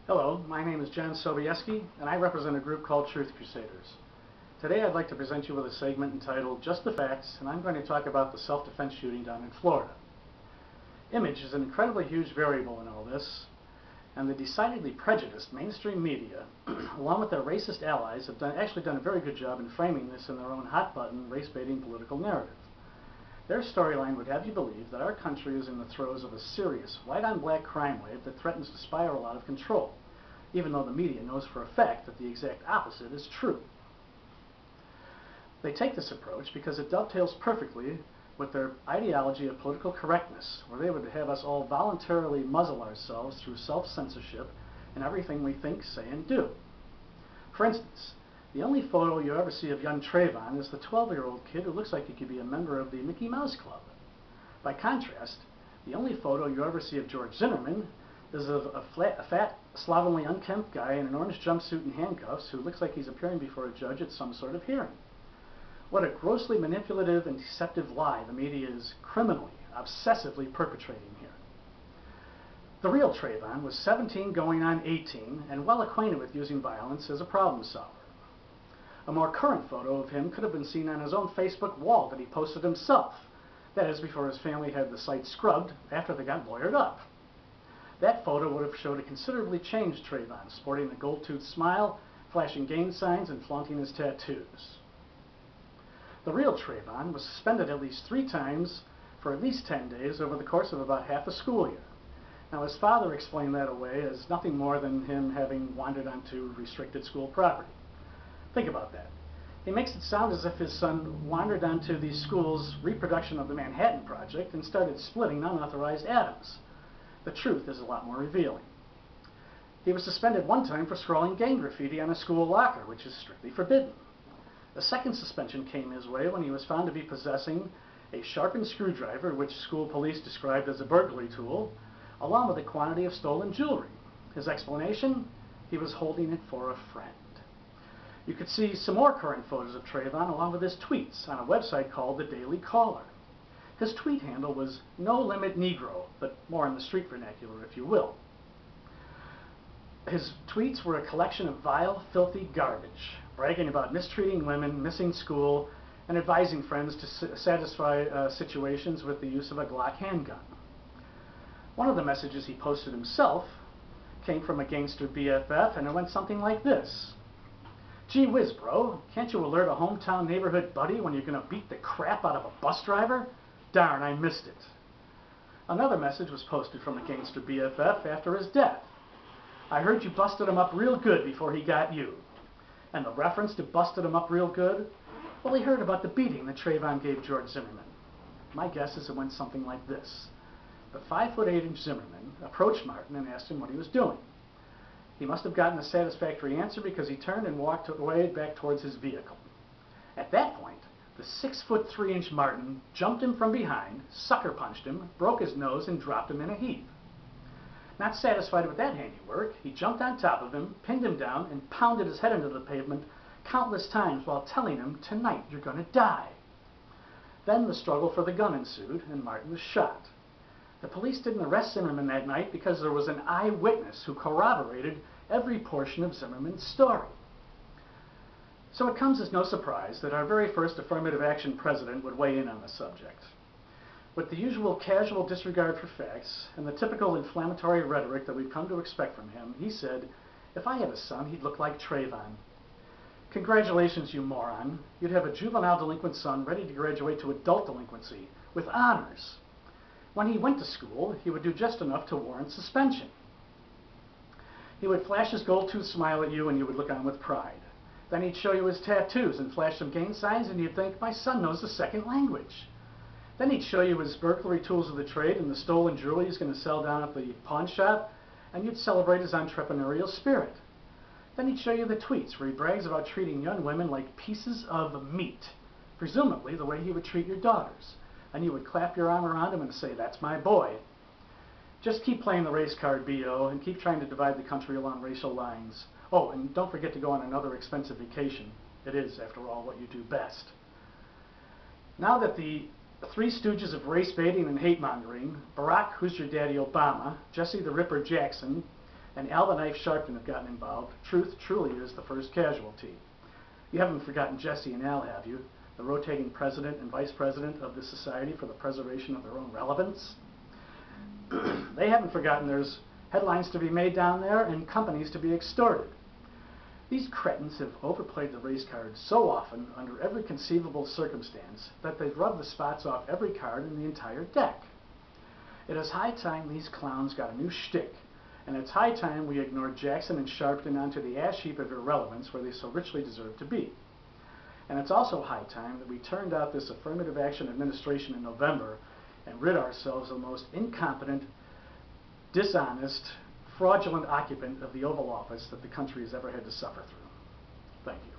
Hello, my name is John Sobieski, and I represent a group called Truth Crusaders. Today I'd like to present you with a segment entitled Just the Facts, and I'm going to talk about the self-defense shooting down in Florida. Image is an incredibly huge variable in all this, and the decidedly prejudiced mainstream media, along with their racist allies, have actually done a very good job in framing this in their own hot-button, race-baiting political narrative. Their storyline would have you believe that our country is in the throes of a serious, white-on-black crime wave that threatens to spiral out of control, even though the media knows for a fact that the exact opposite is true. They take this approach because it dovetails perfectly with their ideology of political correctness, where they would have us all voluntarily muzzle ourselves through self-censorship in everything we think, say, and do. For instance, the only photo you ever see of young Trayvon is the 12-year-old kid who looks like he could be a member of the Mickey Mouse Club. By contrast, the only photo you ever see of George Zimmerman is of a fat, slovenly, unkempt guy in an orange jumpsuit and handcuffs who looks like he's appearing before a judge at some sort of hearing. What a grossly manipulative and deceptive lie the media is criminally, obsessively perpetrating here. The real Trayvon was 17 going on 18 and well acquainted with using violence as a problem solver. A more current photo of him could have been seen on his own Facebook wall that he posted himself. That is, before his family had the site scrubbed after they got lawyered up. That photo would have showed a considerably changed Trayvon, sporting a gold-toothed smile, flashing gang signs, and flaunting his tattoos. The real Trayvon was suspended at least 3 times for at least 10 days over the course of about half a school year. Now, his father explained that away as nothing more than him having wandered onto restricted school property. Think about that. He makes it sound as if his son wandered onto the school's reproduction of the Manhattan Project and started splitting unauthorized atoms. The truth is a lot more revealing. He was suspended one time for scrawling gang graffiti on a school locker, which is strictly forbidden. The second suspension came his way when he was found to be possessing a sharpened screwdriver, which school police described as a burglary tool, along with a quantity of stolen jewelry. His explanation? He was holding it for a friend. You could see some more current photos of Trayvon along with his tweets on a website called The Daily Caller. His tweet handle was No Limit Negro, but more in the street vernacular, if you will. His tweets were a collection of vile, filthy garbage, bragging about mistreating women, missing school, and advising friends to satisfy situations with the use of a Glock handgun. One of the messages he posted himself came from a gangster BFF, and it went something like this. Gee whiz, bro, can't you alert a hometown neighborhood buddy when you're going to beat the crap out of a bus driver? Darn, I missed it. Another message was posted from a gangster BFF after his death. I heard you busted him up real good before he got you. And the reference to busted him up real good? Well, he heard about the beating that Trayvon gave George Zimmerman. My guess is it went something like this. The 5'8" Zimmerman approached Martin and asked him what he was doing. He must have gotten a satisfactory answer because he turned and walked away back towards his vehicle. At that point, the 6'3" Martin jumped him from behind, sucker punched him, broke his nose, and dropped him in a heap. Not satisfied with that handiwork, he jumped on top of him, pinned him down, and pounded his head into the pavement countless times while telling him, "Tonight you're going to die." Then the struggle for the gun ensued, and Martin was shot. The police didn't arrest Zimmerman that night because there was an eyewitness who corroborated every portion of Zimmerman's story. So it comes as no surprise that our very first affirmative action president would weigh in on the subject. With the usual casual disregard for facts and the typical inflammatory rhetoric that we've come to expect from him, he said, "If I had a son, he'd look like Trayvon." Congratulations, you moron. You'd have a juvenile delinquent son ready to graduate to adult delinquency with honors. When he went to school, he would do just enough to warrant suspension. He would flash his gold-toothed smile at you and you would look on with pride. Then he'd show you his tattoos and flash some gang signs and you'd think, my son knows a second language. Then he'd show you his burglary tools of the trade and the stolen jewelry he's going to sell down at the pawn shop, and you'd celebrate his entrepreneurial spirit. Then he'd show you the tweets where he brags about treating young women like pieces of meat, presumably the way he would treat your daughters. And you would clap your arm around him and say, "That's my boy." Just keep playing the race card, B.O., and keep trying to divide the country along racial lines. Oh, and don't forget to go on another expensive vacation. It is, after all, what you do best. Now that the 3 stooges of race baiting and hate mongering, Barack Who's Your Daddy Obama, Jesse the Ripper Jackson, and Alvin Ife Sharpton have gotten involved, truth truly is the first casualty. You haven't forgotten Jesse and Al, have you? The rotating president and vice president of the Society for the Preservation of Their Own Relevance? They haven't forgotten there's headlines to be made down there and companies to be extorted. These cretins have overplayed the race card so often under every conceivable circumstance that they've rubbed the spots off every card in the entire deck. It is high time these clowns got a new shtick, and it's high time we ignored Jackson and Sharpton onto the ash heap of irrelevance where they so richly deserve to be. And it's also high time that we turned out this affirmative action administration in November and rid ourselves of the most incompetent, dishonest, fraudulent occupant of the Oval Office that the country has ever had to suffer through. Thank you.